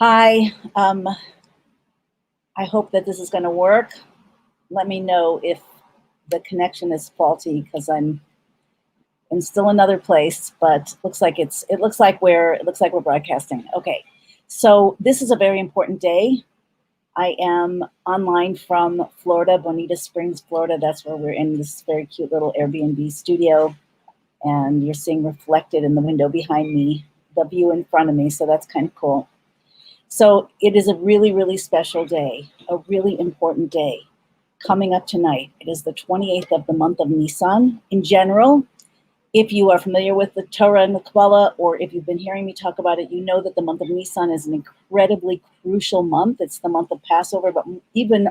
Hi, I hope that this is going to work. Let me know if the connection is faulty because I'm in still another place, but it looks like we're broadcasting. Okay, so this is a very important day. I am online from Florida, Bonita Springs, Florida. That's where we're in this very cute little Airbnb studio, and you're seeing reflected in the window behind me the view in front of me. So that's kind of cool. So it is a really, really special day, a really important day coming up tonight. It is the 28th of the month of Nissan. In general, if you are familiar with the Torah and the Kabbalah, or if you've been hearing me talk about it, you know that the month of Nissan is an incredibly crucial month. It's the month of Passover, but even,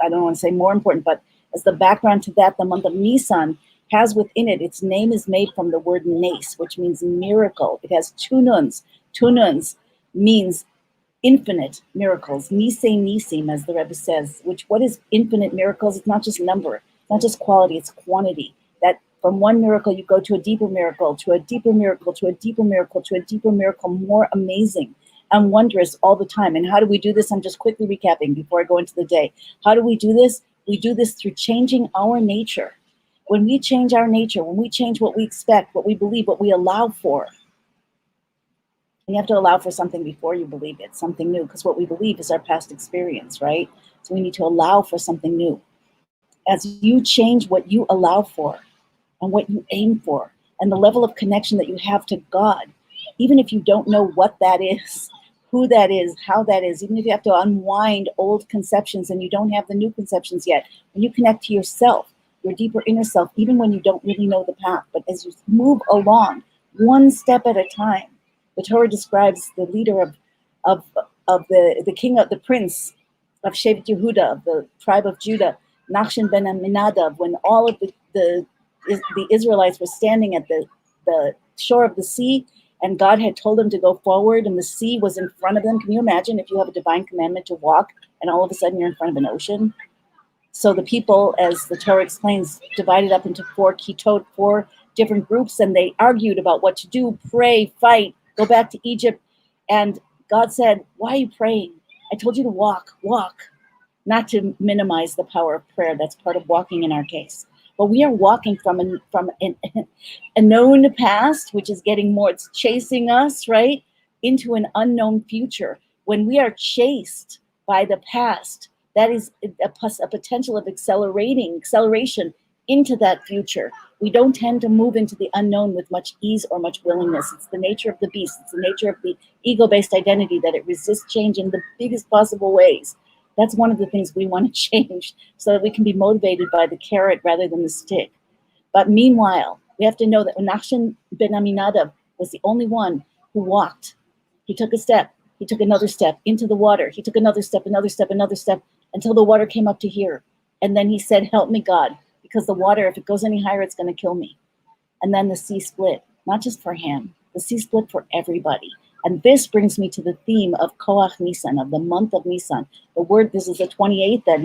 I don't want to say more important, but as the background to that, the month of Nissan has within it, its name is made from the word nes, which means miracle. It has two nuns. Two nuns means infinite miracles, nisei nisim, as the Rebbe says, what is infinite miracles? It's not just number, it's not just quality, it's quantity. That from one miracle, you go to a deeper miracle, to a deeper miracle, to a deeper miracle, to a deeper miracle, more amazing and wondrous all the time. And how do we do this? I'm just quickly recapping before I go into the day. How do we do this? We do this through changing our nature. When we change our nature, when we change what we expect, what we believe, what we allow for, and you have to allow for something before you believe it, something new, because what we believe is our past experience, right? So we need to allow for something new. As you change what you allow for and what you aim for and the level of connection that you have to God, even if you don't know what that is, who that is, how that is, even if you have to unwind old conceptions and you don't have the new conceptions yet, when you connect to yourself, your deeper inner self, even when you don't really know the path, but as you move along, one step at a time, the Torah describes the leader of the king of the prince of Shevet Yehuda, of the tribe of Judah, Nachshon ben Aminadav, when all of the Israelites were standing at the shore of the sea, and God had told them to go forward, and the sea was in front of them. Can you imagine if you have a divine commandment to walk, and all of a sudden you're in front of an ocean? So the people, as the Torah explains, divided up into four different groups, and they argued about what to do, pray, fight, go back to Egypt. And God said, why are you praying? I told you to walk, not to minimize the power of prayer. That's part of walking in our case. But we are walking from a known past, which is getting more, it's chasing us, right, into an unknown future. When we are chased by the past, that is a potential of acceleration into that future. We don't tend to move into the unknown with much ease or much willingness. It's the nature of the beast. It's the nature of the ego-based identity that it resists change in the biggest possible ways. That's one of the things we want to change so that we can be motivated by the carrot rather than the stick. But meanwhile, we have to know that Nachshon ben Aminadav was the only one who walked. He took a step. He took another step into the water. He took another step, until the water came up to here. And then he said, help me, God, because the water, if it goes any higher, it's going to kill me. And then the sea split, not just for him. The sea split for everybody. And this brings me to the theme of Koach Nisan, of the month of Nisan. The word, this is the 28th, that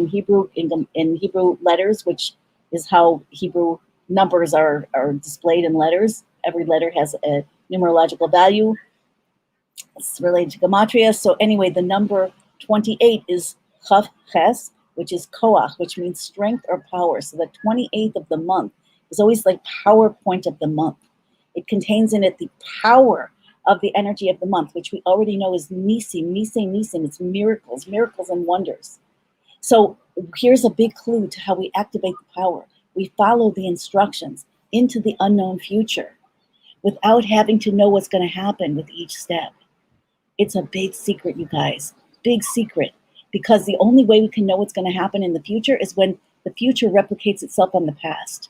in Hebrew letters, which is how Hebrew numbers are displayed in letters. Every letter has a numerological value. It's related to gematria. So anyway, the number 28 is Chav Ches, which is Koach, which means strength or power. So the 28th of the month is always like power point of the month. It contains in it the power of the energy of the month, which we already know is nisim. It's miracles and wonders. So here's a big clue to how we activate the power. We follow the instructions into the unknown future without having to know what's going to happen with each step. It's a big secret, you guys, big secret, because the only way we can know what's going to happen in the future is when the future replicates itself on the past.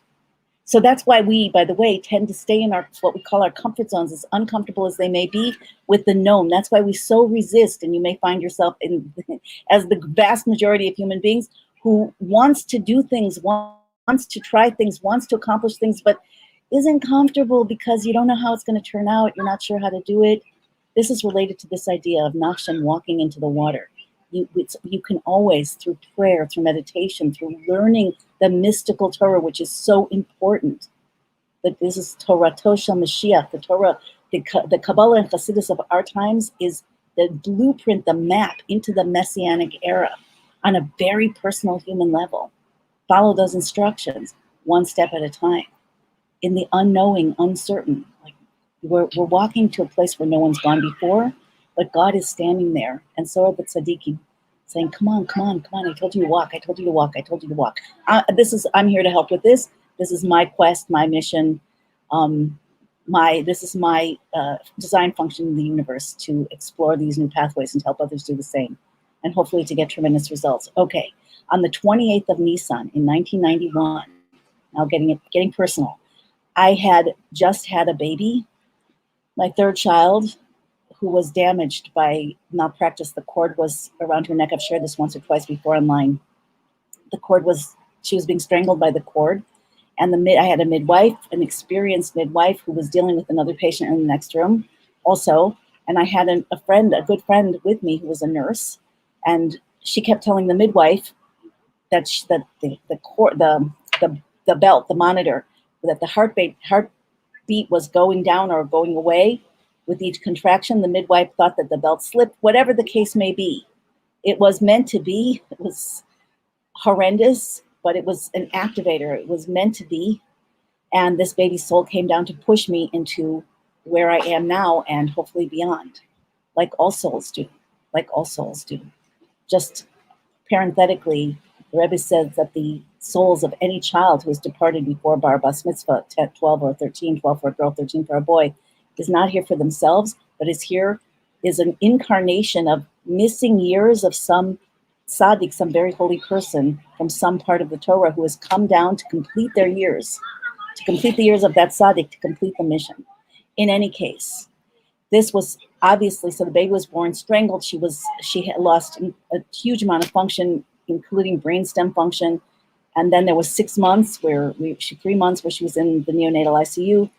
So that's why we, by the way, tend to stay in what we call our comfort zones, as uncomfortable as they may be, with the known. That's why we so resist, and you may find yourself as the vast majority of human beings who wants to do things, wants to try things, wants to accomplish things, but isn't comfortable because you don't know how it's going to turn out. You're not sure how to do it. This is related to this idea of Nachshon walking into the water. You can always, through prayer, through meditation, through learning the mystical Torah, which is so important, that this is Torah Shel Mashiach, the Torah, the Kabbalah and Chassidus of our times is the blueprint, the map into the Messianic era on a very personal human level. Follow those instructions one step at a time. In the unknowing, uncertain, like we're walking to a place where no one's gone before, but God is standing there, and so are the tzaddikim, saying, "Come on, come on, come on! I told you to walk. I told you to walk. I told you to walk." I'm here to help with this. This is my quest, my mission. This is my design function in the universe, to explore these new pathways and help others do the same, and hopefully to get tremendous results. Okay, on the 28th of Nissan in 1991, now getting personal, I had just had a baby, my third child, who was damaged by malpractice. The cord was around her neck. I've shared this once or twice before online. She was being strangled by the cord. And I had a midwife, an experienced midwife, who was dealing with another patient in the next room also. And I had a good friend with me who was a nurse. And she kept telling the midwife that the belt, the monitor, that the heartbeat was going down or going away with each contraction. The midwife thought that the belt slipped, whatever the case may be. It was meant to be. It was horrendous, but it was an activator. It was meant to be. And this baby's soul came down to push me into where I am now and hopefully beyond, like all souls do, Just parenthetically, the Rebbe says that the souls of any child who has departed before bar bas mitzvah, 12 or 13, 12 for a girl, 13 for a boy, is not here for themselves, but is an incarnation of missing years of some tzaddik, some very holy person from some part of the Torah who has come down to complete their years, to complete the years of that tzaddik, to complete the mission. In any case, this was obviously, so the baby was born strangled. She had lost a huge amount of function, including brainstem function. And then there was 3 months where she was in the neonatal ICU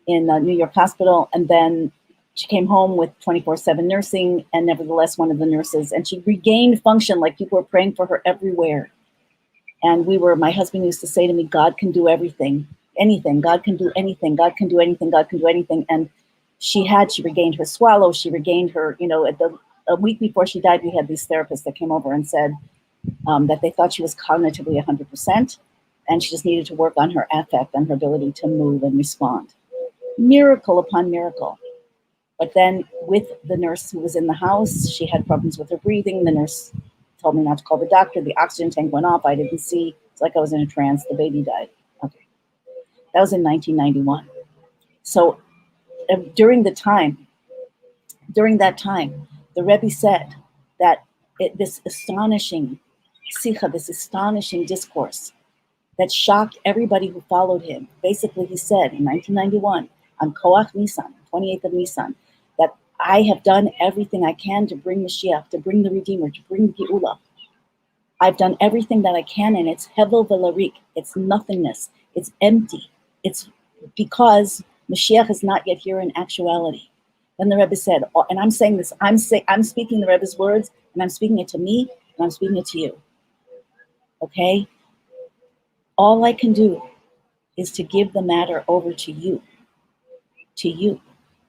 in New York Hospital. And then she came home with 24/7 nursing, and nevertheless, one of the nurses, and she regained function, like people were praying for her everywhere. And my husband used to say to me, God can do everything, anything. God can do anything. God can do anything. God can do anything. And she regained her swallow. She regained her, a week before she died, we had these therapists that came over and said that they thought she was cognitively 100%, and she just needed to work on her affect, on her ability to move and respond. Miracle upon miracle. But then with the nurse who was in the house, she had problems with her breathing. The nurse told me not to call the doctor. The oxygen tank went off. I didn't see. It's like I was in a trance. The baby died. Okay. That was in 1991. So during that time, the Rebbe said that this astonishing sikha, this astonishing discourse that shocked everybody who followed him. Basically, he said in 1991, on Koach Nissan, 28th of Nissan, that I have done everything I can to bring Mashiach, to bring the Redeemer, to bring Geula. I've done everything that I can, and it's hevel velarik. It's nothingness. It's empty. It's because Mashiach is not yet here in actuality. Then the Rebbe said, and I'm saying this, I'm speaking the Rebbe's words, and I'm speaking it to me, and I'm speaking it to you. Okay? All I can do is to give the matter over to you,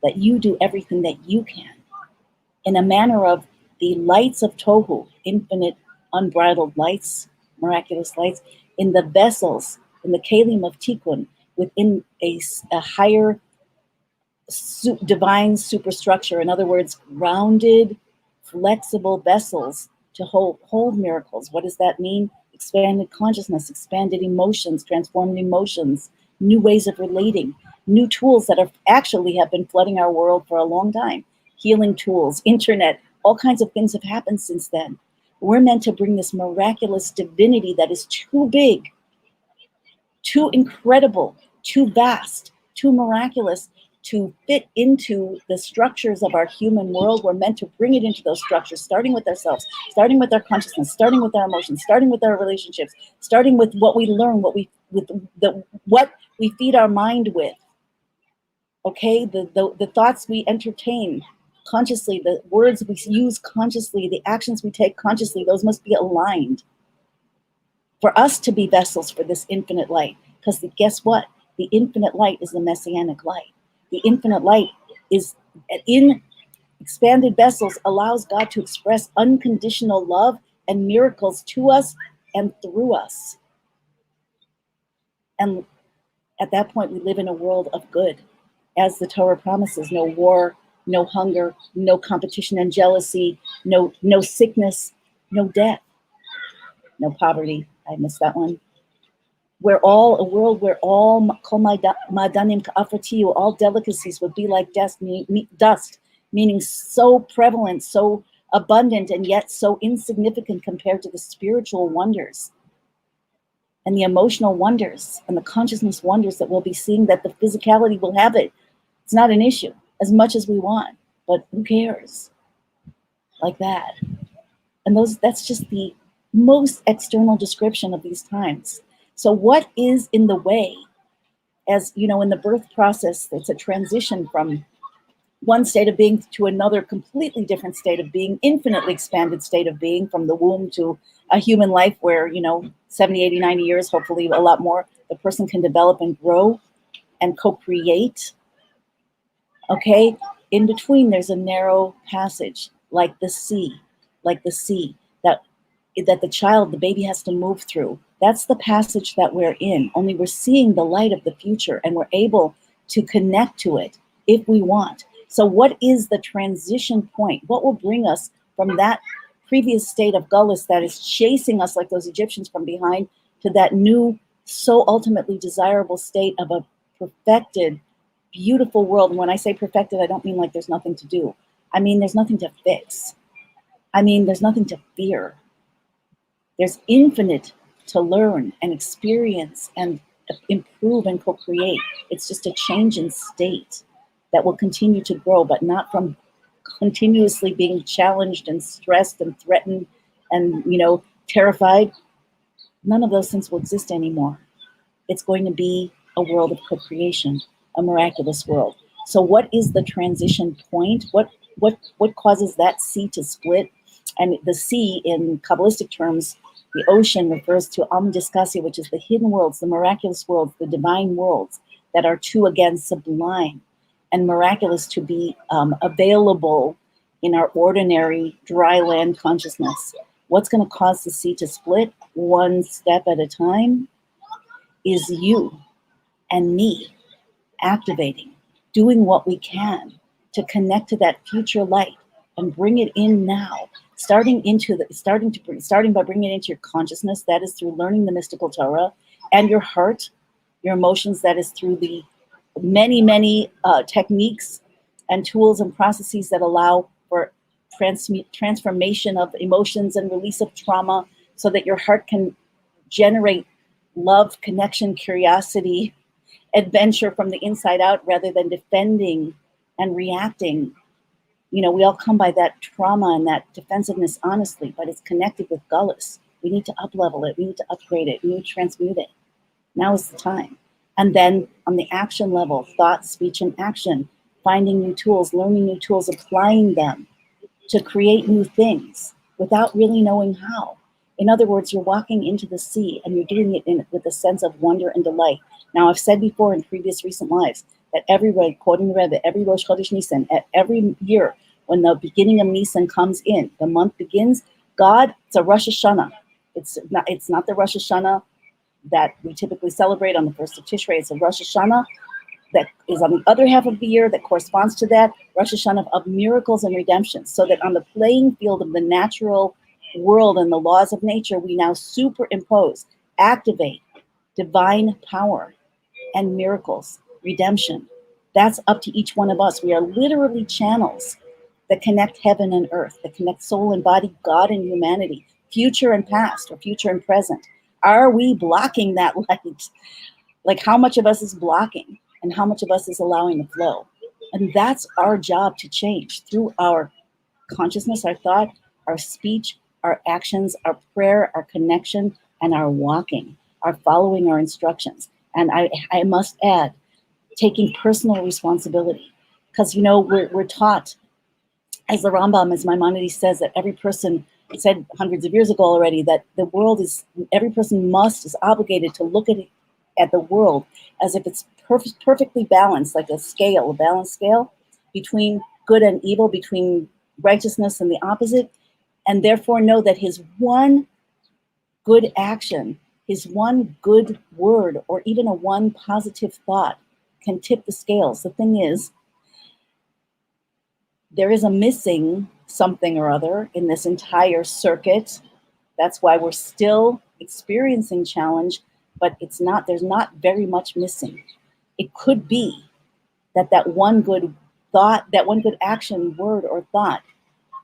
that you do everything that you can in a manner of the lights of Tohu, infinite, unbridled lights, miraculous lights, in the vessels, in the kelim of Tikkun, within a higher divine superstructure. In other words, rounded, flexible vessels to hold miracles. What does that mean? Expanded consciousness, expanded emotions, transformed emotions, new ways of relating, new tools that have been flooding our world for a long time. Healing tools, internet, all kinds of things have happened since then. We're meant to bring this miraculous divinity that is too big, too incredible, too vast, too miraculous to fit into the structures of our human world. We're meant to bring it into those structures, starting with ourselves, starting with our consciousness, starting with our emotions, starting with our relationships, starting with what we learn, what we feed our mind with. Okay, the thoughts we entertain consciously, the words we use consciously, the actions we take consciously, those must be aligned for us to be vessels for this infinite light. Because guess what? The infinite light is the Messianic light. The infinite light is in expanded vessels allows God to express unconditional love and miracles to us and through us. And at that point, we live in a world of good. As the Torah promises, no war, no hunger, no competition and jealousy, no sickness, no death, no poverty. I missed that one. A world where all madanim ka'afatiyu, all delicacies would be like dust, meaning so prevalent, so abundant, and yet so insignificant compared to the spiritual wonders and the emotional wonders and the consciousness wonders that we'll be seeing, that the physicality will have it. It's not an issue as much as we want, but who cares? Like that. And that's just the most external description of these times. So what is in the way? As you know, in the birth process, it's a transition from one state of being to another completely different state of being, infinitely expanded state of being, from the womb to a human life where, 70, 80, 90 years, hopefully a lot more, the person can develop and grow and co-create. Okay, in between there's a narrow passage, like the sea, that the baby has to move through. That's the passage that we're in. Only we're seeing the light of the future, and we're able to connect to it if we want. So what is the transition point? What will bring us from that previous state of gullus that is chasing us like those Egyptians from behind to that new, so ultimately desirable state of a perfected, beautiful world? And when I say perfected, I don't mean like there's nothing to do. I mean there's nothing to fix. I mean there's nothing to fear. There's infinite to learn and experience and improve and co-create. It's just a change in state that will continue to grow, but not from continuously being challenged and stressed and threatened and, terrified. None of those things will exist anymore. It's going to be a world of co-creation, a miraculous world. So what is the transition point? What causes that sea to split? And the sea, in Kabbalistic terms, the ocean, refers to Amdiskasi, which is the hidden worlds, the miraculous worlds, the divine worlds that are too, again, sublime and miraculous to be available in our ordinary dry land consciousness. What's going to cause the sea to split one step at a time is you and me activating, doing what we can to connect to that future light and bring it in now. Starting by bringing it into your consciousness, that is through learning the mystical Torah, and your heart, your emotions, that is through the many techniques and tools and processes that allow for transformation of emotions and release of trauma, so that your heart can generate love, connection, curiosity, adventure from the inside out, rather than defending and reacting. We all come by that trauma and that defensiveness, honestly, but it's connected with gullus. We need to up-level it. We need to upgrade it. We need to transmute it. Now is the time. And then on the action level, thought, speech, and action, finding new tools, learning new tools, applying them to create new things without really knowing how. In other words, you're walking into the sea and you're doing it with a sense of wonder and delight. Now, I've said before in previous recent lives that quoting the Rebbe, every Rosh Chodesh Nissan, every year when the beginning of Nissan comes in, the month begins, it's a Rosh Hashanah. It's not the Rosh Hashanah that we typically celebrate on the 1st of Tishrei. It's a Rosh Hashanah that is on the other half of the year that corresponds to that, Rosh Hashanah of miracles and redemption, so that on the playing field of the natural world and the laws of nature, we now superimpose, activate divine power and miracles, redemption. That's up to each one of us. We are literally channels that connect heaven and earth, that connect soul and body, God and humanity, future and past, or future and present. Are we blocking that light? Like, how much of us is blocking and how much of us is allowing the flow? And that's our job to change through our consciousness, our thought, our speech, our actions, our prayer, our connection, and our walking, our following our instructions. And I must add, taking personal responsibility. Because, we're taught, as the Rambam, as Maimonides says, that every person said hundreds of years ago already, that the world every person is obligated to look at the world as if it's perfectly balanced, like a balanced scale between good and evil, between righteousness and the opposite, and therefore know that his one good action, his one good word, or even a one positive thought can tip the scales. The thing is, there is a missing something or other in this entire circuit. That's why we're still experiencing challenge, but there's not very much missing. It could be that one good thought, that one good action, word, or thought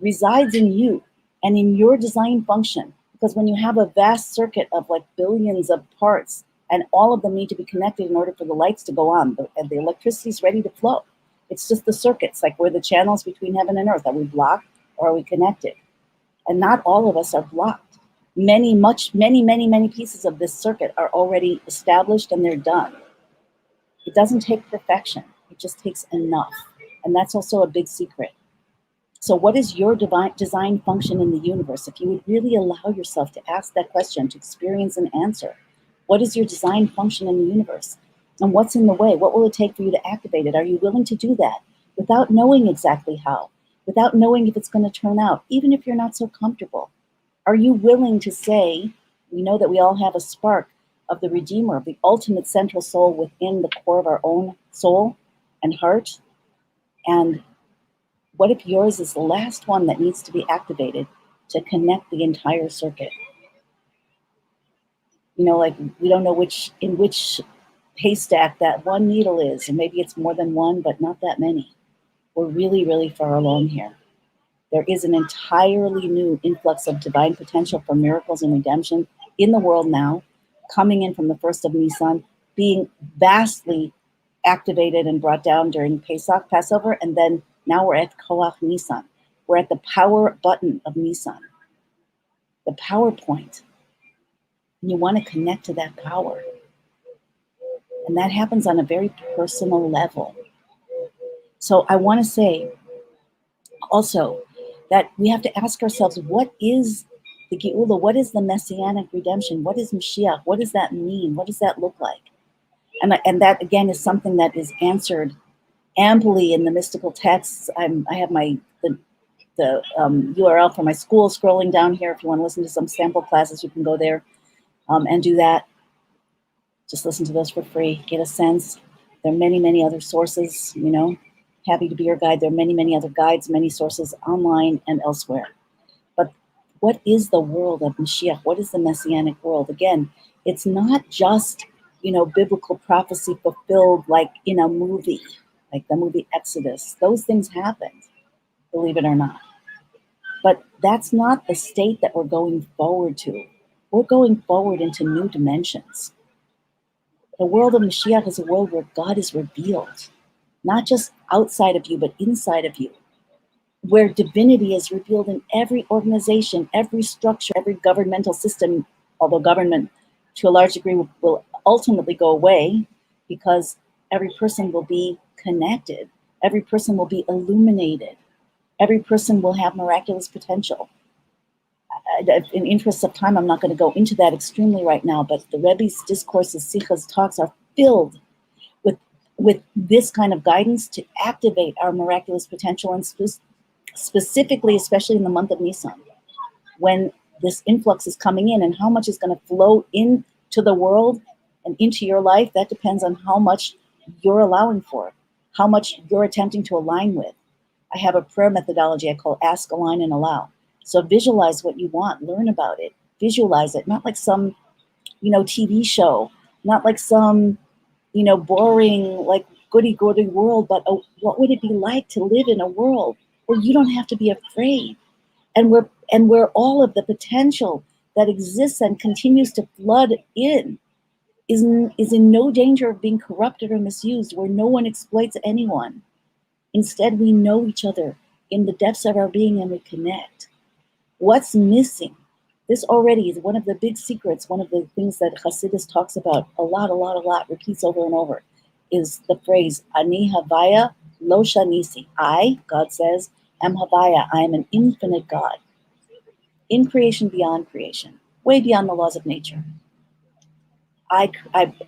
resides in you and in your design function. Because when you have a vast circuit of like billions of parts, and all of them need to be connected in order for the lights to go on, and the electricity is ready to flow. It's just the circuits, like we're the channels between heaven and earth. Are we blocked or are we connected? And not all of us are blocked. Many pieces of this circuit are already established and they're done. It doesn't take perfection. It just takes enough. And that's also a big secret. So what is your divine design function in the universe? If you would really allow yourself to ask that question, to experience an answer, what is your design function in the universe? And what's in the way? What will it take for you to activate it? Are you willing to do that without knowing exactly how, without knowing if it's going to turn out, even if you're not so comfortable? Are you willing to say, we know that we all have a spark of the Redeemer, of the ultimate central soul within the core of our own soul and heart? And what if yours is the last one that needs to be activated to connect the entire circuit? Like we don't know in which haystack that one needle is, and maybe it's more than one, but not that many. We're really, really far along here. There is an entirely new influx of divine potential for miracles and redemption in the world now, coming in from the 1st of Nissan, being vastly activated and brought down during Pesach, Passover, and then now we're at Koach Nissan. We're at the power button of Nissan, the power point. And you want to connect to that power. And that happens on a very personal level. So I want to say also that we have to ask ourselves, what is the Geula? What is the Messianic redemption? What is Mashiach? What does that mean? What does that look like? And that, again, is something that is answered amply in the mystical texts. I have the URL for my school scrolling down here. If you want to listen to some sample classes, you can go there and do that. Just listen to those for free. Get a sense. There are many other sources, Happy to be your guide. There are many other guides, many sources online and elsewhere. But what is the world of Mashiach? What is the Messianic world? Again, it's not just, biblical prophecy fulfilled like in a movie, like the movie Exodus. Those things happened, believe it or not. But that's not the state that we're going forward to. We're going forward into new dimensions. The world of Mashiach is a world where God is revealed, not just outside of you, but inside of you, where divinity is revealed in every organization, every structure, every governmental system, although government to a large degree will ultimately go away because every person will be connected, every person will be illuminated, every person will have miraculous potential. In interest of time, I'm not going to go into that extremely right now, but the Rebbe's discourses, Sichas, talks are filled with this kind of guidance to activate our miraculous potential, and specifically, especially in the month of Nisan, when this influx is coming in, and how much is going to flow into the world and into your life, that depends on how much you're allowing for, how much you're attempting to align with. I have a prayer methodology I call Ask, Align, and Allow. So visualize what you want, learn about it, visualize it, not like some, TV show, not like some, boring, like goody world, but what would it be like to live in a world where you don't have to be afraid, and where all of the potential that exists and continues to flood in is in no danger of being corrupted or misused, where no one exploits anyone. Instead, we know each other in the depths of our being and we connect. What's missing? This already is one of the big secrets, one of the things that Hasidus talks about a lot, repeats over and over, is the phrase, Ani Havaya Lo Shanisi. I, God says, am Havaya. I am an infinite God. In creation, beyond creation, way beyond the laws of nature. I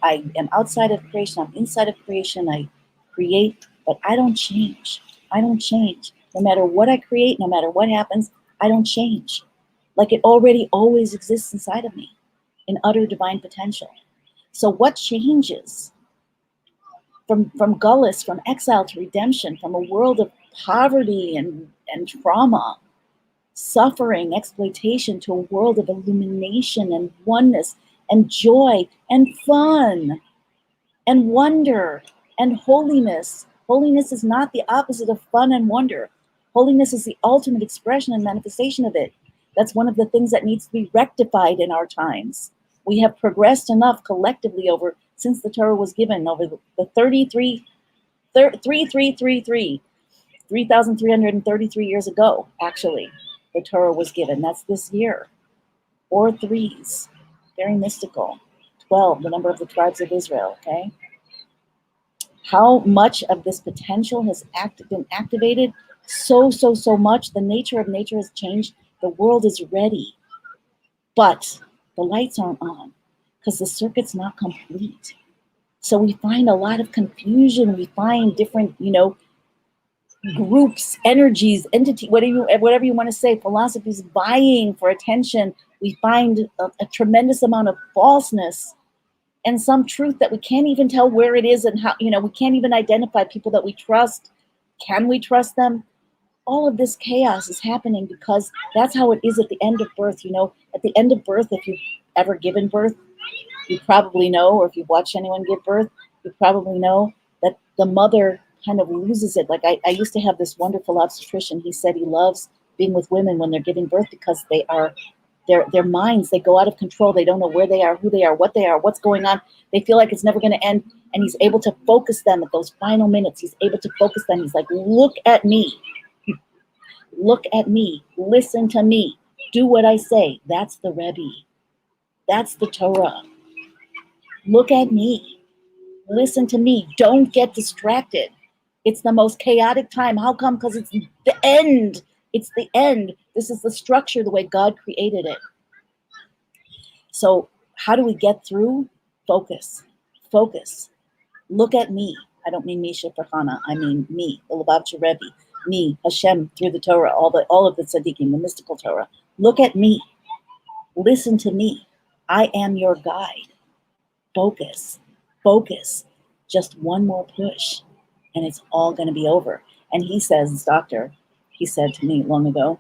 am outside of creation, I'm inside of creation, I create, but I don't change. I don't change. No matter what I create, no matter what happens, I don't change. Like it already always exists inside of me in utter divine potential. So what changes from gullus, from exile to redemption, from a world of poverty and trauma, suffering, exploitation, to a world of illumination and oneness and joy and fun and wonder and holiness. Holiness is not the opposite of fun and wonder. Holiness is the ultimate expression and manifestation of it. That's one of the things that needs to be rectified in our times. We have progressed enough collectively over, since the Torah was given, over the 3,333 years ago, actually, the Torah was given. That's this year. 4 threes, very mystical. 12, the number of the tribes of Israel, okay? How much of this potential has been activated? So much. The nature of nature has changed. The world is ready. But the lights aren't on because the circuit's not complete. So we find a lot of confusion. We find different, groups, energies, entity, whatever you want to say, philosophies vying for attention. We find a tremendous amount of falseness and some truth that we can't even tell where it is and how, we can't even identify people that we trust. Can we trust them? All of this chaos is happening because that's how it is at the end of birth. At the end of birth, if you've ever given birth, you probably know, or if you've watched anyone give birth, you probably know that the mother kind of loses it. Like I used to have this wonderful obstetrician. He said he loves being with women when they're giving birth because they are, their minds, they go out of control. They don't know where they are, who they are, what's going on. They feel like it's never going to end. And he's able to focus them at those final minutes. He's able to focus them. He's like, look at me. Look at me. Listen to me. Do what I say. That's the Rebbe. That's the Torah. Look at me. Listen to me. Don't get distracted. It's the most chaotic time. How come? Because it's the end. It's the end. This is the structure, the way God created it. So how do we get through? Focus. Focus. Look at me. I don't mean Misha Farhana. I mean me, the Lubavitcher Rebbe. Me, Hashem, through the Torah, all of the tzaddikim, the mystical Torah. Look at me. Listen to me. I am your guide. Focus. Focus. Just one more push, and it's all going to be over. And he says, this doctor, he said to me long ago,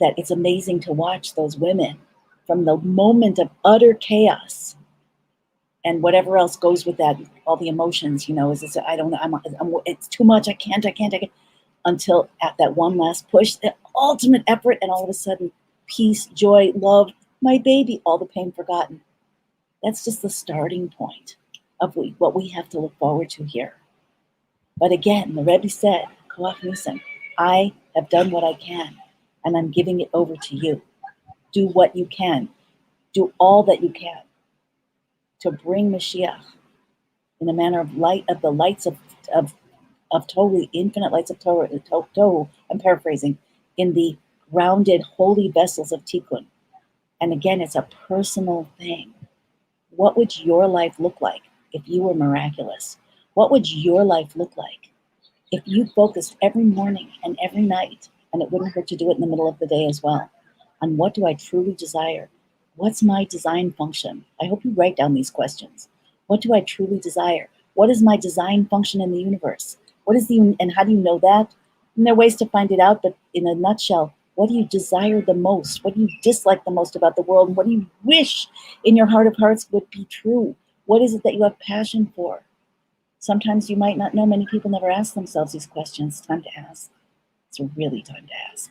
that it's amazing to watch those women from the moment of utter chaos and whatever else goes with that, all the emotions, is this, I don't know, it's too much, I can't, until at that one last push, the ultimate effort, and all of a sudden, peace, joy, love, my baby, all the pain forgotten. That's just the starting point of what we have to look forward to here. But again, the Rebbe said, Koach Nissan, I have done what I can, and I'm giving it over to you. Do what you can. Do all that you can to bring Mashiach in a manner of light, of the lights of Tohu, infinite lights of Tohu, I'm paraphrasing, in the grounded holy vessels of Tikkun. And again, it's a personal thing. What would your life look like if you were miraculous? What would your life look like if you focused every morning and every night, and it wouldn't hurt to do it in the middle of the day as well, on what do I truly desire? What's my design function? I hope you write down these questions. What do I truly desire? What is my design function in the universe? And how do you know that? And there are ways to find it out, but in a nutshell, what do you desire the most? What do you dislike the most about the world? And what do you wish in your heart of hearts would be true? What is it that you have passion for? Sometimes you might not know. Many people never ask themselves these questions. It's time to ask. It's really time to ask.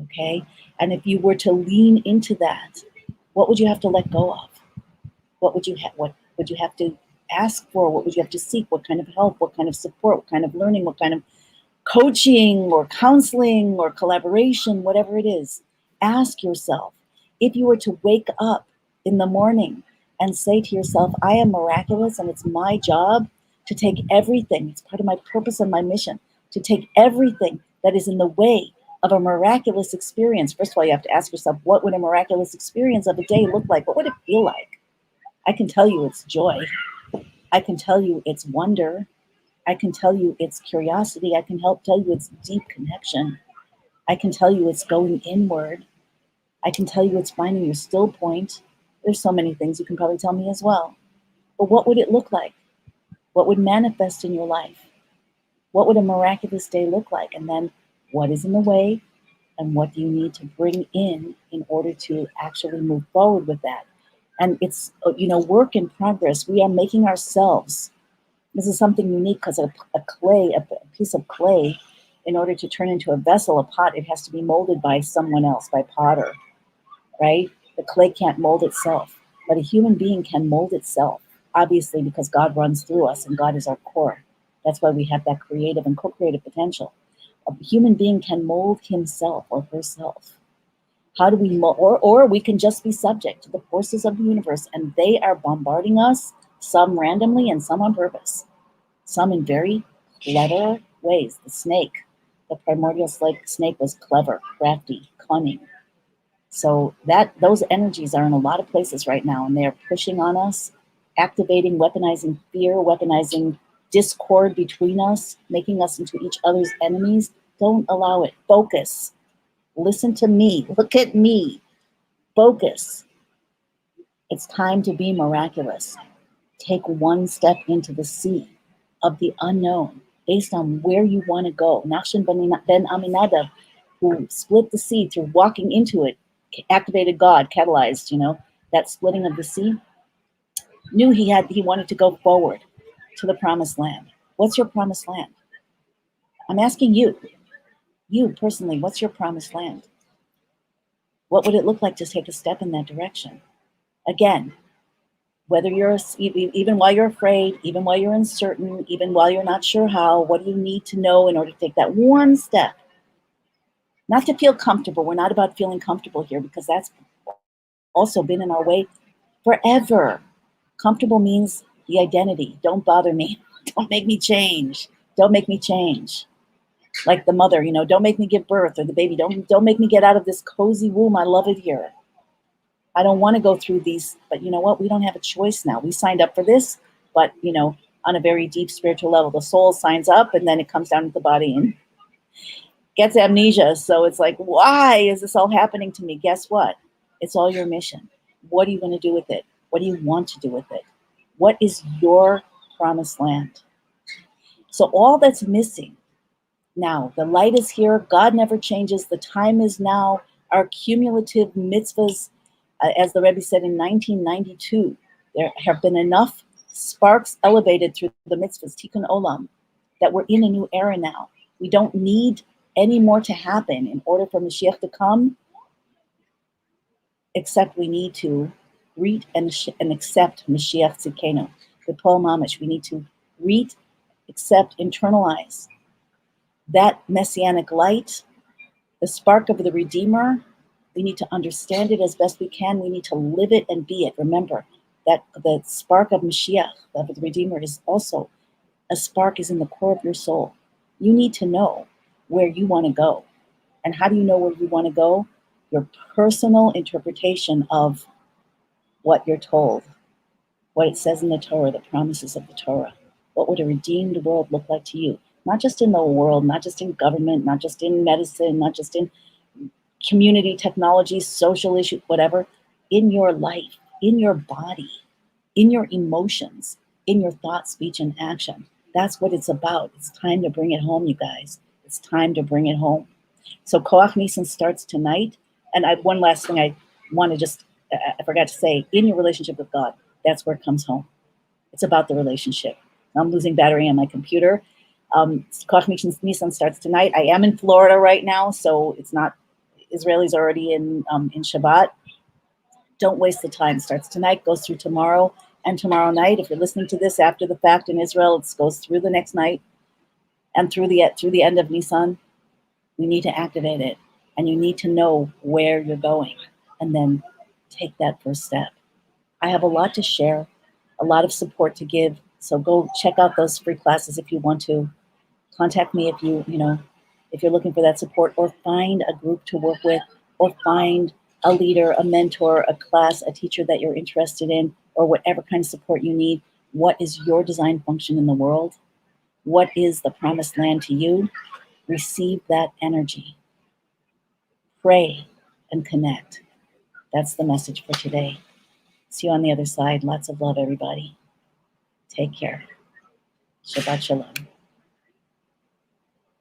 Okay? And if you were to lean into that, what would you have to let go of? What would you have to ask for? What would you have to seek? What kind of help? What kind of support? What kind of learning? What kind of coaching or counseling or collaboration, whatever it is? Ask yourself, if you were to wake up in the morning and say to yourself, I am miraculous and it's my job to take everything, it's part of my purpose and my mission, to take everything that is in the way of a miraculous experience. First of all, you have to ask yourself, what would a miraculous experience of a day look like? What would it feel like? I can tell you it's joy. I can tell you it's wonder. I can tell you it's curiosity. I can help tell you it's deep connection. I can tell you it's going inward. I can tell you it's finding your still point. There's so many things you can probably tell me as well. But what would it look like? What would manifest in your life? What would a miraculous day look like? And then what is in the way? And what do you need to bring in order to actually move forward with that? And it's, work in progress. We are making ourselves. This is something unique because a piece of clay, in order to turn into a vessel, a pot, it has to be molded by someone else, by potter, right? The clay can't mold itself, but a human being can mold itself, obviously, because God runs through us and God is our core. That's why we have that creative and co-creative potential. A human being can mold himself or herself. How do we mold? Or we can just be subject to the forces of the universe, and they are bombarding us, some randomly and some on purpose, some in very clever ways. The primordial snake was clever, crafty, cunning. So those energies are in a lot of places right now, and they're pushing on us, activating, weaponizing fear, weaponizing discord between us, making us into each other's enemies. Don't allow it. Focus. Listen to me. Look at me. Focus. It's time to be miraculous. Take one step into the sea of the unknown based on where you want to go. Nachshon ben Aminadab, who split the sea through walking into it, activated God, catalyzed, that splitting of the sea, knew he wanted to go forward to the promised land. What's your promised land? I'm asking you personally, what's your promised land? What would it look like to take a step in that direction? Again, whether even while you're afraid, even while you're uncertain, even while you're not sure how, what do you need to know in order to take that one step? Not to feel comfortable. We're not about feeling comfortable here, because that's also been in our way forever. Comfortable means the identity. Don't bother me. Don't make me change. Don't make me change. Like the mother, don't make me give birth, or the baby, don't make me get out of this cozy womb. I love it here. I don't want to go through these, but you know what? We don't have a choice now. We signed up for this, but on a very deep spiritual level, the soul signs up and then it comes down to the body and gets amnesia. So it's like, why is this all happening to me? Guess what? It's all your mission. What are you going to do with it? What do you want to do with it? What is your promised land? So all that's missing now, the light is here. God never changes. The time is now. Our cumulative mitzvahs, as the Rebbe said in 1992, there have been enough sparks elevated through the mitzvahs, tikkun olam, that we're in a new era now. We don't need any more to happen in order for Mashiach to come, except we need to read and accept Mashiach Tzidkenu, the Paul Mamish. We need to read, accept, internalize that Messianic light, the spark of the Redeemer. We need to understand it as best we can. We need to live it and be it. Remember that the spark of Mashiach, of the Redeemer, is also a spark, is in the core of your soul. You need to know where you want to go. And how do you know where you want to go? Your personal interpretation of what you're told, what it says in the Torah, the promises of the Torah. What would a redeemed world look like to you? Not just in the world, not just in government, not just in medicine, not just in community, technology, social issue, whatever, in your life, in your body, in your emotions, in your thought, speech, and action. That's what it's about. It's time to bring it home, you guys. It's time to bring it home. So Koach Nissan starts tonight. And one last thing I want to I forgot to say, in your relationship with God, that's where it comes home. It's about the relationship. I'm losing battery on my computer. Koach Nissan starts tonight. I am in Florida right now, so it's not, Israelis already in Shabbat. Don't waste the time. It starts tonight, goes through tomorrow and tomorrow night. If you're listening to this after the fact in Israel, it goes through the next night and through the end of Nissan. You need to activate it, and you need to know where you're going, and then take that first step. I have a lot to share, a lot of support to give. So go check out those free classes if you want to. Contact me if if you're looking for that support, or find a group to work with, or find a leader, a mentor, a class, a teacher that you're interested in, or whatever kind of support you need. What is your design function in the world? What is the promised land to you? Receive that energy. Pray and connect. That's the message for today. See you on the other side. Lots of love, everybody. Take care. Shabbat shalom.